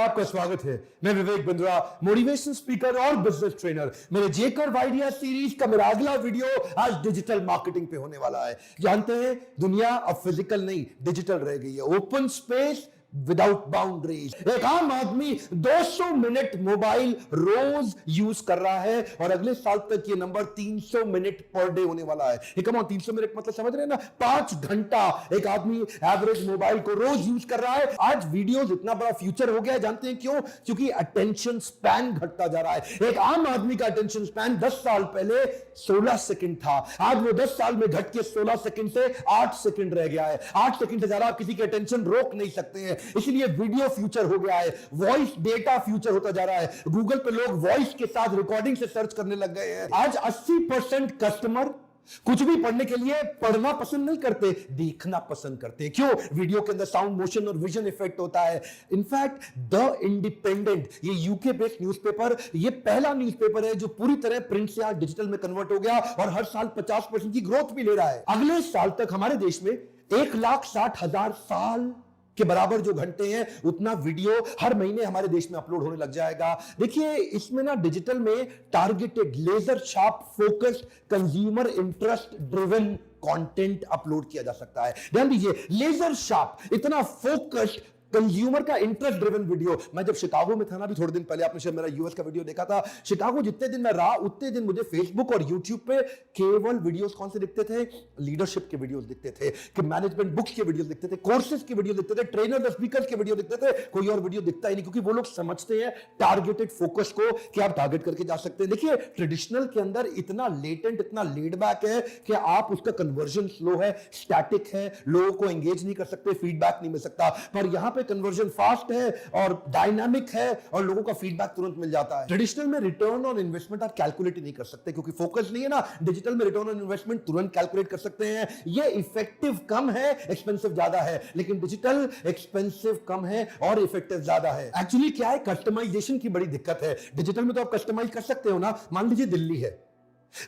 आपका स्वागत है। मैं विवेक बिंद्रा, मोटिवेशन स्पीकर और बिजनेस ट्रेनर। मेरे जेकर आइडिया सीरीज का मेरा अगला वीडियो आज डिजिटल मार्केटिंग पे होने वाला है। जानते हैं, दुनिया अब फिजिकल नहीं डिजिटल रह गई है। Open space without boundaries. एक आम आदमी 200 मिनट मोबाइल रोज यूज कर रहा है और अगले साल तक ये नंबर 300 मिनट पर डे होने वाला है। ये कम ऑन, 300 मिनट मतलब समझ रहे हैं ना, 5 घंटा एक आदमी एवरेज मोबाइल को रोज यूज कर रहा है। आज वीडियोस इतना बड़ा फ्यूचर हो गया है, जानते हैं क्यों? क्योंकि अटेंशन स्पैन घटता जा रहा है। एक आम आदमी का अटेंशन स्पैन 10 साल पहले 16 सेकंड था, आज वो 10 साल में घट के 16 सेकंड से 8 सेकंड रह गया है। 8 सेकंड से ज्यादा आप किसी की अटेंशन रोक नहीं सकते हैं। इसलिए वीडियो फ्यूचर हो गया है, वॉइस डेटा फ्यूचर होता जा रहा है। गूगल पे लोग वॉइस के साथ रिकॉर्डिंग से सर्च करने लग गए हैं। आज 80% कस्टमर कुछ भी पढ़ने के लिए पढ़ना पसंद नहीं करते, देखना पसंद करते। क्यों? वीडियो के अंदर साउंड, मोशन और विजन इफेक्ट होता है। इनफैक्ट द इंडिपेंडेंट, ये यूके बेस्ड न्यूज़पेपर, ये पहला न्यूज़पेपर है जो पूरी तरह प्रिंट से आज डिजिटल में कन्वर्ट हो गया और हर साल 50% की ग्रोथ भी ले रहा है। अगले साल तक हमारे देश में 1,60,000 साल के बराबर जो घंटे हैं उतना वीडियो हर महीने हमारे देश में अपलोड होने लग जाएगा। देखिए, इसमें ना डिजिटल में targeted, laser sharp, focused, consumer interest driven content upload किया जा सकता है। ध्यान दीजिए, लेजर शार्प, इतना फोकस्ड, कंज्यूमर का इंटरेस्ट ड्रिवन वीडियो। मैं जब शिकागो में था ना, अभी थोड़े दिन पहले, आपने शायद मेरा यूएस का वीडियो देखा था। शिकागो जितने दिन मैं रहा उतने दिन मुझे फेसबुक और यूट्यूब पे केवल वीडियोस कौन से दिखते थे? लीडरशिप के वीडियोस दिखते थे, कि मैनेजमेंट बुक्स के वीडियोस दिखते थे, कोर्सेज के वीडियो दिखते थे, ट्रेनर और स्पीकर के वीडियो दिखते थे। कोई और वीडियो दिखता ही नहीं, क्योंकि वो लोग समझते हैं टारगेटेड फोकस को कि आप टारगेट करके जा सकते हैं। देखिए, ट्रेडिशनल के अंदर इतना लेटेंट, इतना लेड बैक है कि आप उसका कन्वर्जन स्लो है, स्टैटिक है, लोगों को एंगेज नहीं कर सकते, फीडबैक नहीं मिल सकता। पर यहां पे कन्वर्जन फास्ट है और डायनामिक है और लोगों का फीडबैक तुरंत मिल जाता है। ट्रेडिशनल में रिटर्न ऑन इन्वेस्टमेंट आप कैलकुलेट नहीं कर सकते, क्योंकि फोकस नहीं है ना। डिजिटल में रिटर्न ऑन इन्वेस्टमेंट तुरंत कैलकुलेट कर सकते हैं। ये इफेक्टिव कम है, एक्सपेंसिव ज्यादा है, लेकिन डिजिटल एक्सपेंसिव कम है और इफेक्टिव ज्यादा है। एक्चुअली क्या है, कस्टमाइजेशन की बड़ी दिक्कत है। डिजिटल में तो आप कस्टमाइज कर सकते हो ना। मान लीजिए दिल्ली है,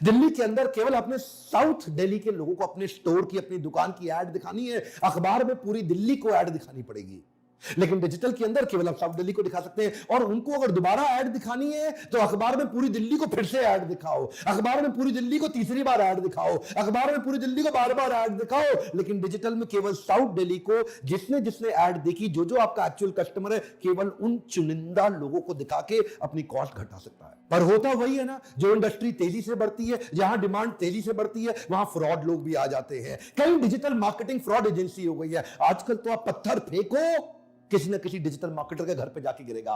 दिल्ली के अंदर केवल अपने साउथ दिल्ली के लोगों को अपने स्टोर की, अपनी दुकान की ऐड दिखानी है, अखबार में पूरी दिल्ली को ऐड दिखानी पड़ेगी। लेकिन डिजिटल के अंदर केवल आप साउथ दिल्ली को दिखा सकते हैं, और उनको अगर दोबारा ऐड दिखानी है तो अखबार में पूरी दिल्ली को फिर से ऐड दिखाओ, अखबार में पूरी दिल्ली को तीसरी बार ऐड दिखाओ, अखबार में पूरी दिल्ली को बार बार ऐड दिखाओ। लेकिन डिजिटल में केवल साउथ दिल्ली को, जिसने जिसने ऐड देखी, जो जो आपका एक्चुअल कस्टमर है, केवल उन चुनिंदा लोगों को दिखा के अपनी कॉस्ट घटा सकता है। पर होता वही है ना, जो इंडस्ट्री तेजी से बढ़ती है, जहां डिमांड तेजी से बढ़ती है, वहां फ्रॉड लोग भी आ जाते हैं। कई डिजिटल मार्केटिंग फ्रॉड एजेंसी हो गई है। आजकल तो आप पत्थर फेंको, किसी ना किसी डिजिटल मार्केटर के घर पे जाके गिरेगा।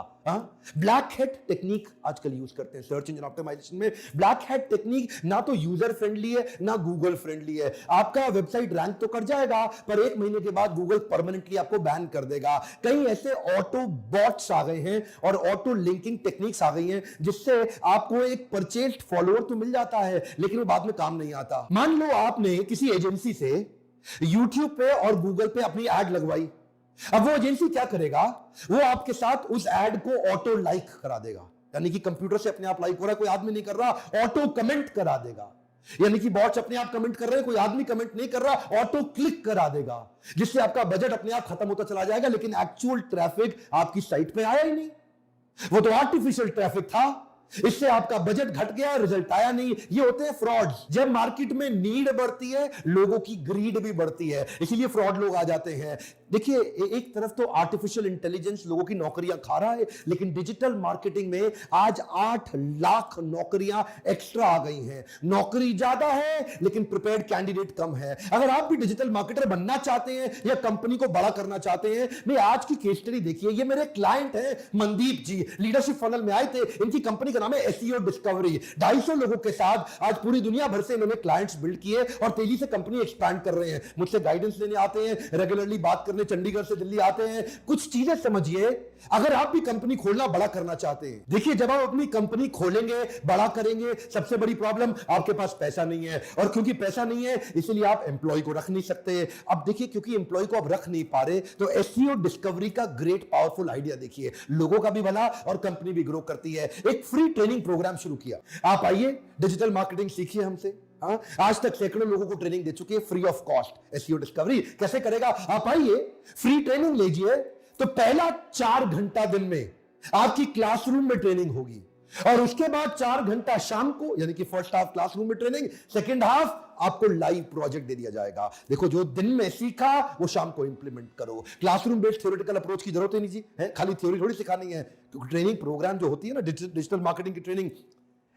ब्लैक हैट टेक्निक आजकल यूज करते हैं सर्च इंजन ऑप्टिमाइजेशन में। ब्लैक हैट टेक्निक ना तो यूजर फ्रेंडली है, ना गूगल फ्रेंडली है। आपका वेबसाइट रैंक तो कर जाएगा, पर 1 महीने के बाद गूगल परमानेंटली आपको बैन कर देगा। कई ऐसे ऑटो बॉट्स आ गए हैं और ऑटो लिंकिंग टेक्निक्स आ गई हैं, जिससे आपको एक परचेज्ड फॉलोअर तो मिल जाता है, लेकिन वो बाद में काम नहीं आता। मान लो आपने किसी एजेंसी से यूट्यूब पे और गूगल पे अपनी ऐड लगवाई। अब वो एजेंसी क्या करेगा, वो आपके साथ उस ऐड को ऑटो लाइक करा देगा, यानी कि कंप्यूटर से अपने आप लाइक हो रहा है, कोई आदमी नहीं कर रहा, ऑटो कमेंट करा देगा। यानी कि बॉट्स अपने आप कमेंट कर रहे हैं, कोई आदमी कमेंट नहीं कर रहा, ऑटो क्लिक करा देगा, जिससे आपका बजट अपने आप खत्म होता चला जाएगा, लेकिन एक्चुअल ट्रैफिक आपकी साइट पे आया ही नहीं। वो तो आर्टिफिशियल ट्रैफिक था, इससे आपका बजट घट गया, रिजल्ट आया नहीं। ये होते हैं फ्रॉड्स। जब मार्केट में नीड बढ़ती है, लोगों की ग्रीड भी बढ़ती है, इसीलिए फ्रॉड लोग आ जाते हैं। देखिए, एक तरफ तो आर्टिफिशियल इंटेलिजेंस लोगों की नौकरियां खा रहा है, लेकिन डिजिटल मार्केटिंग में आज 8 लाख नौकरियां एक्स्ट्रा आ गई हैं। नौकरी ज्यादा है, लेकिन प्रिपेयर्ड कैंडिडेट कम है। अगर आप भी डिजिटल मार्केटर बनना चाहते हैं या कंपनी को बड़ा करना चाहते हैं, मैं आज की केस स्टडी देखिए। ये मेरे क्लाइंट हैं मनदीप जी, लीडरशिप फनल में आए थे। इनकी कंपनी का नाम है एसईओ डिस्कवरी। 250 लोगों के साथ आज पूरी दुनिया भर से इन्होंने क्लाइंट्स बिल्ड किए और तेजी से कंपनी एक्सपैंड कर रहे हैं। मुझसे गाइडेंस लेने आते हैं, रेगुलरली बात करने चंडीगढ़ से दिल्ली आते हैं। कुछ चीजें समझिए, अगर आप भी कंपनी खोलना, बड़ा करना चाहते हैं। देखिए, जब आप अपनी कंपनी खोलेंगे, बड़ा करेंगे, सबसे बड़ी प्रॉब्लम आपके पास पैसा नहीं है, और क्योंकि पैसा नहीं है इसलिए आप एम्प्लॉय को रख नहीं सकते। अब देखिए, क्योंकि एम्प्लॉय को आप रख नहीं पा रहे, तो एसईओ डिस्कवरी का ग्रेट पावरफुल आइडिया देखिए, लोगों का भी भला और कंपनी भी ग्रो करती है। एक फ्री ट्रेनिंग प्रोग्राम शुरू किया। आप आइए, डिजिटल मार्केटिंग सीखिए हमसे। आज तक सैकड़ों लोगों को ट्रेनिंग दे चुके हैं free of cost. SEO discovery कैसे करेगा, आप आइए, फ्री ट्रेनिंग लीजिए, तो पहला 4 घंटा दिन में आपकी क्लासरूम में ट्रेनिंग होगी और उसके बाद 4 घंटा शाम को, यानी कि फर्स्ट हाफ क्लासरूम में ट्रेनिंग, सेकंड हाफ आपको लाइव प्रोजेक्ट दे दिया जाएगा। देखो, जो दिन में सीखा वो शाम को इंप्लीमेंट करो। क्लासरूम बेस्ड थ्योरेटिकल अप्रोच की जरूरत ही नहीं जी, है खाली थ्योरी थोड़ी सिखानी है, क्योंकि ट्रेनिंग प्रोग्राम जो होती है ना, डिजिटल मार्केटिंग की ट्रेनिंग,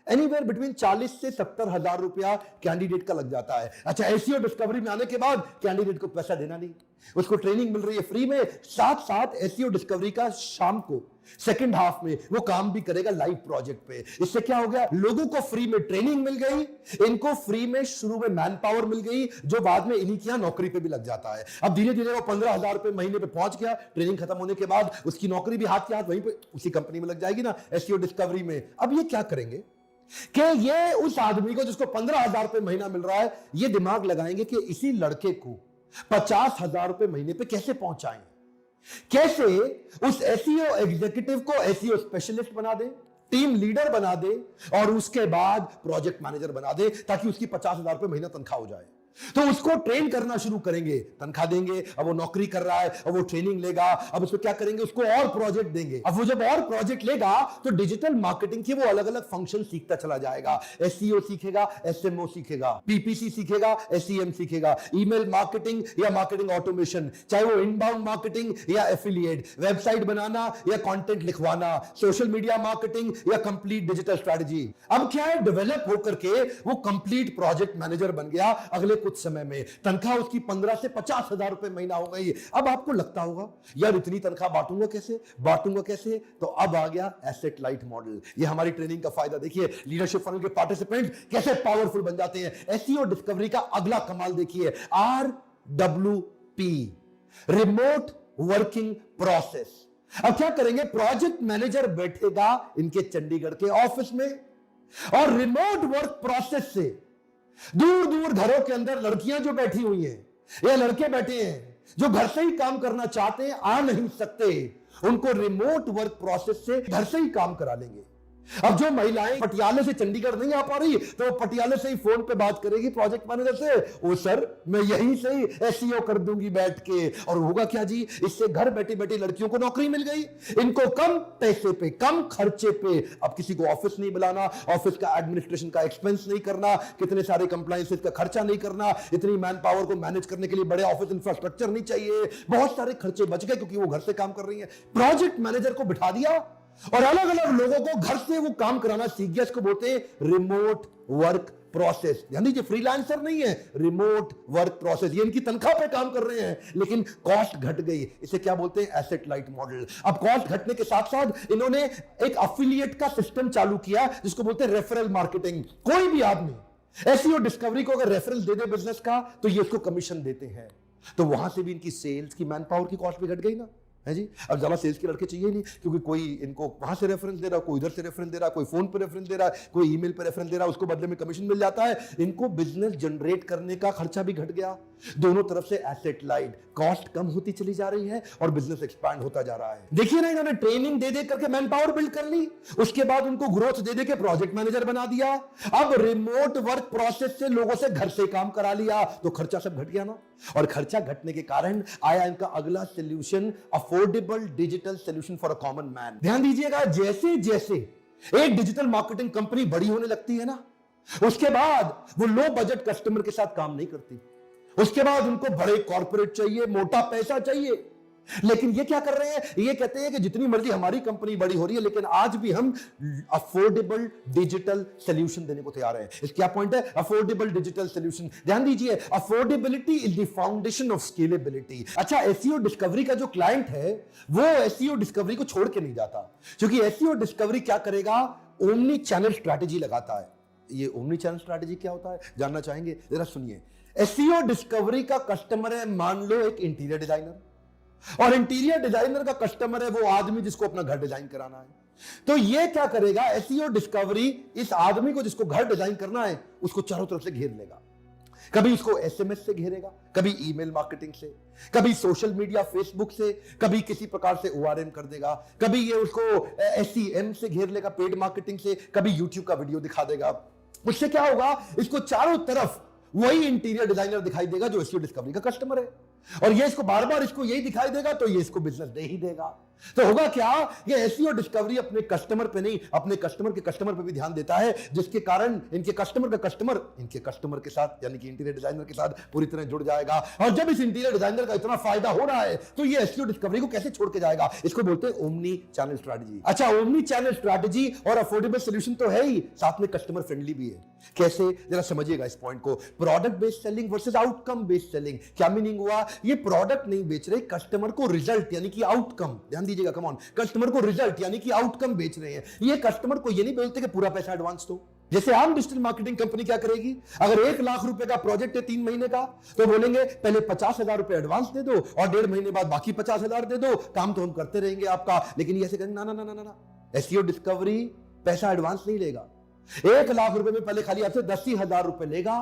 एनीवेयर बिटवीन 40 से 70 हजार रुपया कैंडिडेट का लग जाता है। अच्छा, एसईओ डिस्कवरी में आने के बाद कैंडिडेट को पैसा देना नहीं, उसको ट्रेनिंग मिल रही है फ्री में। साथ साथ एसईओ डिस्कवरी का शाम को सेकंड हाफ में वो काम भी करेगा लाइव प्रोजेक्ट पे। इससे क्या हो गया, लोगों को फ्री में ट्रेनिंग मिल गई, इनको फ्री में शुरू में मैन पावर मिल गई, जो बाद में इन्हीं की नौकरी पे भी लग जाता है। अब धीरे धीरे वो 15,000 रुपए महीने पे पहुंच गया, ट्रेनिंग खत्म होने के बाद उसकी नौकरी भी हाथ के हाथ वहीं पे उसी कंपनी में लग जाएगी ना, एसईओ डिस्कवरी में। अब ये क्या करेंगे कि ये उस आदमी को जिसको 15,000 रुपए महीना मिल रहा है, ये दिमाग लगाएंगे कि इसी लड़के को 50,000 रुपए महीने पे कैसे पहुंचाएं, कैसे उस एसईओ एग्जीक्यूटिव को एसईओ स्पेशलिस्ट बना दे, टीम लीडर बना दे और उसके बाद प्रोजेक्ट मैनेजर बना दे, ताकि उसकी 50,000 रुपए महीना तनख्वाह हो जाए। तो उसको ट्रेन करना शुरू करेंगे, तनख्वाह देंगे, अब वो नौकरी कर रहा है, अब वो ट्रेनिंग लेगा, अब उसको क्या करेंगे, उसको और प्रोजेक्ट देंगे। अब वो जब और प्रोजेक्ट लेगा तो डिजिटल मार्केटिंग के वो अलग अलग फंक्शन सीखता चला जाएगा। एसईओ सीखेगा, एसएमओ सीखेगा, पीपीसी सीखेगा, एसईएम सीखेगा, ईमेल मार्केटिंग या मार्केटिंग ऑटोमेशन, चाहे वो इनबाउंड मार्केटिंग या एफिलिएट, वेबसाइट बनाना या कंटेंट लिखवाना, सोशल मीडिया मार्केटिंग या कंप्लीट डिजिटल स्ट्रेटजी। अब क्या है, डेवलप होकर के वो कंप्लीट प्रोजेक्ट मैनेजर बन गया। अगले कुछ समय में तनख्वाह उसकी 15 से 50,000 रुपए महीना हो गई। अब आपको लगता होगा यार इतनी तनख्वाह बांटूंगा कैसे, तो अब आ गया एसेट लाइट मॉडल। ये हमारी ट्रेनिंग का फायदा देखिए, लीडरशिप फनल के पार्टिसिपेंट कैसे पावरफुल बन जाते हैं। एसईओ डिस्कवरी का अगला कमाल देखिए, RWP, रिमोट वर्किंग प्रोसेस। अब क्या करेंगे, प्रोजेक्ट मैनेजर बैठेगा इनके चंडीगढ़ के ऑफिस में और रिमोट वर्क प्रोसेस से दूर दूर घरों के अंदर लड़कियां जो बैठी हुई हैं या लड़के बैठे हैं जो घर से ही काम करना चाहते हैं, आ नहीं सकते, उनको रिमोट वर्क प्रोसेस से घर से ही काम करा लेंगे। अब जो महिलाएं पटियाले से चंडीगढ़ नहीं आ पा रही, तो वो पटियाले से ही फोन पे बात करेगी प्रोजेक्ट मैनेजर से, ओ सर मैं यहीं से ही एसईओ कर दूंगी बैठ के। और होगा क्या जी, इससे घर बैठे बैठे लड़कियों को नौकरी मिल गई, इनको कम पैसे पे, कम खर्चे पे। अब किसी को ऑफिस नहीं बुलाना, ऑफिस का एडमिनिस्ट्रेशन का एक्सपेंस नहीं करना, कितने सारे कंप्लायंसेस का खर्चा नहीं करना, इतनी मैन पावर को मैनेज करने के लिए बड़े ऑफिस इंफ्रास्ट्रक्चर नहीं चाहिए, बहुत सारे खर्चे बच गए क्योंकि वो घर से काम कर रही है। प्रोजेक्ट मैनेजर को बिठा दिया और अलग अलग लोगों को घर से वो काम कराना सीख गया। इसको बोलते हैं रिमोट वर्क प्रोसेस। ध्यान दीजिए, फ्रीलांसर नहीं है, रिमोट वर्क प्रोसेस। ये इनकी तनख्वाह पे काम कर रहे हैं लेकिन कॉस्ट घट गई। इसे क्या बोलते हैं, एसेट लाइट मॉडल। अब कॉस्ट घटने के साथ साथ इन्होंने एक अफिलिएट का सिस्टम चालू किया जिसको बोलते हैं रेफरल मार्केटिंग। कोई भी आदमी एसईओ डिस्कवरी को अगर रेफरेंस दे दे बिजनेस का, तो ये उसको कमीशन देते हैं। तो वहां से भी इनकी सेल्स की मैन पावर की कॉस्ट भी घट गई ना, है जी। अब ज्यादा सेल्स के लड़के चाहिए नहीं, क्योंकि कोई इनको वहां से रेफरेंस दे रहा है, कोई इधर से रेफरेंस दे रहा है, कोई फोन पे रेफरेंस दे रहा है, कोई ईमेल पे रेफरेंस दे रहा है, उसको बदले में कमीशन मिल जाता है। इनको बिजनेस जनरेट करने का खर्चा भी घट गया। दोनों तरफ से एसेट लाइट, कॉस्ट कम होती चली जा रही है और बिजनेस एक्सपैंड होता जा रहा है। देखिए ना, इन्होंने ट्रेनिंग दे दे करके मैन पावर बिल्ड कर ली, उसके बाद उनको ग्रोथ दे दे के प्रोजेक्ट मैनेजर बना दिया। अब रिमोट वर्क प्रोसेस से लोगों से घर से काम करा लिया, तो खर्चा सब घट गया ना। और खर्चा घटने के कारण आया इनका अगला solution, affordable digital solution for a common man. ध्यान दीजिएगा, जैसे जैसे एक डिजिटल मार्केटिंग कंपनी बड़ी होने लगती है ना, उसके बाद वो लो बजट कस्टमर के साथ काम नहीं करती। उसके बाद उनको बड़े कॉर्पोरेट चाहिए, मोटा पैसा चाहिए। लेकिन ये क्या कर रहे हैं, ये कहते हैं कि जितनी मर्जी हमारी कंपनी बड़ी हो रही है, लेकिन आज भी हम अफोर्डेबल डिजिटल सोल्यूशन देने को तैयार हैं। इस क्या पॉइंट है, अफोर्डेबल डिजिटल सोल्यूशन। ध्यान दीजिए, affordability is the foundation of scalability. अच्छा, एसईओ डिस्कवरी का जो क्लाइंट है वो एसईओ डिस्कवरी को छोड़ के नहीं जाता, क्योंकि एसईओ डिस्कवरी क्या करेगा, ओमनी चैनल स्ट्रैटेजी लगाता है। ये ओमनी चैनल स्ट्रैटेजी क्या होता है, जानना चाहेंगे, जरा सुनिए। एसईओ डिस्कवरी का कस्टमर है, मान लो एक इंटीरियर डिजाइनर, और इंटीरियर डिजाइनर का कस्टमर है वो आदमी जिसको अपना घर डिजाइन कराना है। तो ये क्या करेगा, एसईओ डिस्कवरी इस आदमी को जिसको घर डिजाइन करना है उसको चारों तरफ से घेर लेगा। कभी इसको एसएमएस से घेरेगा, कभी ईमेल मार्केटिंग से, कभी सोशल मीडिया फेसबुक से, कभी किसी प्रकार से ओआरएम कर देगा, कभी ये उसको एसईएम से घेर लेगा, पेड मार्केटिंग से, कभी यूट्यूब का वीडियो दिखा देगा। उससे क्या होगा, इसको चारों तरफ वही इंटीरियर डिजाइनर दिखाई देगा जो एसईओ डिस्कवरी का कस्टमर है। और ये इसको बार बार इसको यही दिखाई देगा तो ये इसको बिजनेस दे ही देगा। तो होगा क्या, ये एसईओ डिस्कवरी अपने कस्टमर पे नहीं, अपने कस्टमर के कस्टमर पे भी ध्यान देता है, जिसके कारण इनके कस्टमर का कस्टमर इनके कस्टमर के साथ यानी कि इंटीरियर डिजाइनर के साथ पूरी तरह जुड़ जाएगा। और जब इस इंटीरियर डिजाइनर का इतना फायदा हो रहा है तो ये एसईओ डिस्कवरी को कैसे छोड़ के जाएगा। इसको बोलते हैं ओमनी चैनल स्ट्रैटेजी। अच्छा, ओमनी चैनल स्ट्रैटेजी और अफोर्डेबल सॉल्यूशन तो है ही, साथ में कस्टमर फ्रेंडली भी है। कैसे, जरा समझिएगा इस पॉइंट को। Product based selling versus outcome based selling. क्या मीनिंग हुआ, ये प्रोडक्ट नहीं बेच रहे, कस्टमर को रिजल्ट यानी कि आउटकम, ध्यान दीजिएगा, कम ऑन, कस्टमर को रिजल्ट यानी कि आउटकम बेच रहे हैं। ये कस्टमर को ये नहीं बोलते कि पूरा पैसा एडवांस दो। जैसे आम डिजिटल मार्केटिंग कंपनी क्या करेगी, अगर 1 लाख रुपए का प्रोजेक्ट है 3 महीने का, तो बोलेंगे पहले 50,000 रुपए एडवांस दे दो और 1.5 महीने बाद बाकी 50,000 दे दो, काम तो हम करते रहेंगे आपका। लेकिन ये ऐसे कहेंगे ना ना ना ना ना, एसईओ डिस्कवरी पैसा एडवांस नहीं लेगा। 1 लाख रुपए में पहले खाली आपसे 10,000 रुपए लेगा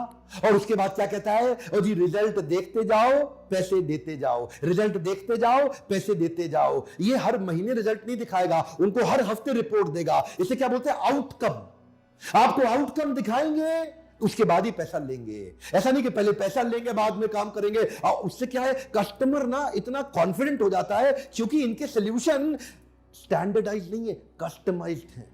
और उसके बाद क्या कहता है, और जी रिजल्ट देखते जाओ पैसे देते जाओ, रिजल्ट देखते जाओ पैसे देते जाओ। ये हर महीने रिजल्ट नहीं दिखाएगा, उनको हर हफ्ते रिपोर्ट देगा। इसे क्या बोलते हैं, आउटकम। आपको आउटकम दिखाएंगे उसके बाद ही पैसा लेंगे। ऐसा नहीं कि पहले पैसा लेंगे बाद में काम करेंगे। उससे क्या है, कस्टमर ना इतना कॉन्फिडेंट हो जाता है क्योंकि इनके सॉल्यूशन स्टैंडर्डाइज नहीं है, कस्टमाइज्ड है।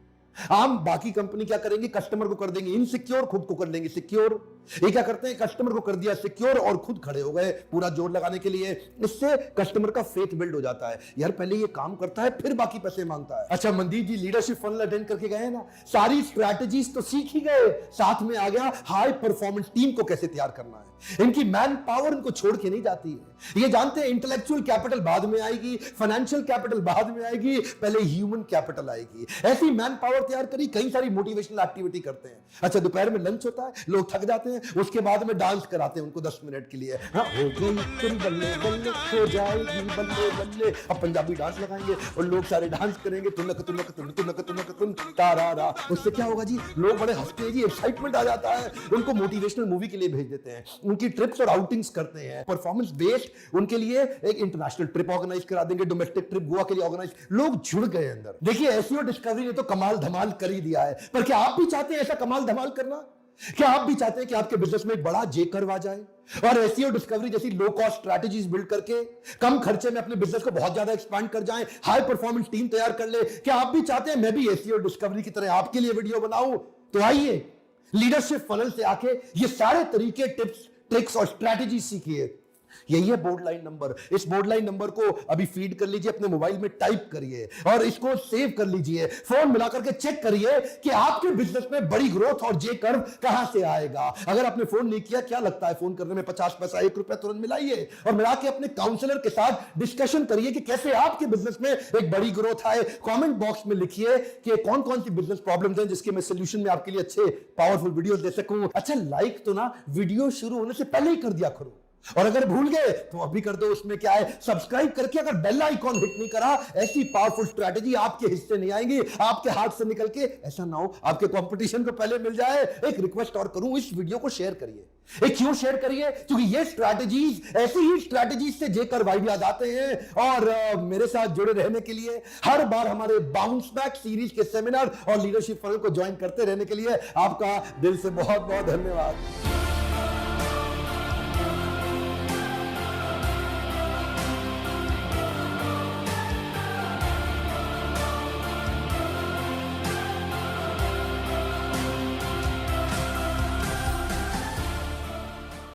आम बाकी कंपनी क्या करेंगे, कस्टमर को कर देंगे इनसिक्योर, खुद को कर लेंगे सिक्योर। ये क्या करते हैं, कस्टमर को कर दिया सिक्योर और खुद खड़े हो गए पूरा जोर लगाने के लिए। इससे कस्टमर का फेथ बिल्ड हो जाता है, यार पहले ये काम करता है फिर बाकी पैसे मांगता है। अच्छा, मनदीप जी लीडरशिप फनल अटेंड करके गए ना, सारी स्ट्रैटेजीज तो सीख ही गए, साथ में आ गया हाई परफॉर्मेंस टीम को कैसे तैयार करना है। इनकी मैन पावर इनको छोड़ के नहीं जाती है। ये जानते हैं इंटेलेक्चुअल कैपिटल बाद में आएगी, फाइनेंशियल कैपिटल बाद में आएगी, पहले ह्यूमन कैपिटल आएगी। ऐसी मैन पावर तैयार करी, कई सारी मोटिवेशनल एक्टिविटी करते हैं। अच्छा, दोपहर में लंच होता है, लोग थक जाते हैं, उसके बाद में डांस कराते हैं उनको 10 मिनट के लिए। हाँ, हो गई तुम बल्ले बल्ले, हो जाएगी बल्ले बल्ले। अब पंजाबी डांस लगाएंगे और लोग सारे डांस करेंगे, तुनक तुनक तुन तुनक तुनक तुन तारारा। उससे क्या होगा जी, लोग बड़े हंसते हैं जी, एक्साइटमेंट आ जाता है। उनको मोटिवेशनल मूवी के लिए भेज देते हैं, उनकी ट्रिप्स और आउटिंग्स करते हैं। परफॉर्मेंस बेस्ड उनके लिए एक इंटरनेशनल ट्रिप ऑर्गेनाइज करा देंगे, डोमेस्टिक ट्रिप गोवा के लिए ऑर्गेनाइज। लोग जुड़ गए अंदर। देखिए, एसईओ डिस्कवरी ने तो कमाल धमाल कर ही दिया है, पर क्या आप भी चाहते हैं ऐसा कमाल धमाल करना? क्या आप भी चाहते हैं कि आपके बिजनेस में एक बड़ा जे कर्व आ जाए और एसईओ डिस्कवरी जैसी लो कॉस्ट स्ट्रैटेजीज बिल्ड करके कम खर्चे में अपने बिजनेस को बहुत ज्यादा एक्सपांड कर जाएं, हाई परफॉर्मेंस टीम तैयार कर ले? क्या आप भी चाहते हैं मैं भी एसईओ डिस्कवरी की तरह आपके लिए वीडियो बनाऊं? तो आइए, लीडरशिप फनल से आके ये सारे तरीके, टिप्स, ट्रिक्स और स्ट्रैटेजी सीखिए। यही है बोर्ड लाइन नंबर। इस बोर्ड लाइन नंबर को अभी फीड कर लीजिए, अपने मोबाइल में टाइप करिए और इसको सेव कर लीजिए। फोन मिला करके चेक करिए कि आपके बिजनेस में बड़ी ग्रोथ और जे कर्व कहां से आएगा। अगर आपने फोन नहीं किया, क्या लगता है फोन करने में 50 पैसा, 1 रुपया तुरंत मिलाइए और मिला के अपने काउंसलर के साथ डिस्कशन करिए कि कैसे आपके बिजनेस में एक बड़ी ग्रोथ आए। कमेंट बॉक्स में लिखिए कि कौन कौन सी बिजनेस प्रॉब्लम्स हैं जिसके मैं सोल्यूशन में आपके लिए अच्छे पावरफुल वीडियोस दे सकूं। अच्छा, लाइक तो ना वीडियो शुरू होने से पहले ही कर दिया करो, और अगर भूल गए तो अभी कर दो। उसमें क्या है, सब्सक्राइब करके अगर बेल आइकॉन हिट नहीं करा, ऐसी पावरफुल स्ट्रैटेजी आपके हिस्से नहीं आएंगी, आपके हाथ से निकल के ऐसा ना हो आपके कंपटीशन को पहले मिल जाए। एक रिक्वेस्ट और करूं, इस वीडियो को शेयर करिए। क्यों शेयर करिए? क्योंकि ये स्ट्रैटेजीज, ऐसी ही स्ट्रैटेजीज से जे कर्व आइडियाज आते हैं। और मेरे साथ जुड़े रहने के लिए, हर बार हमारे बाउंस बैक सीरीज के सेमिनार और लीडरशिप फनल को ज्वाइन करते रहने के लिए आपका दिल से बहुत बहुत धन्यवाद।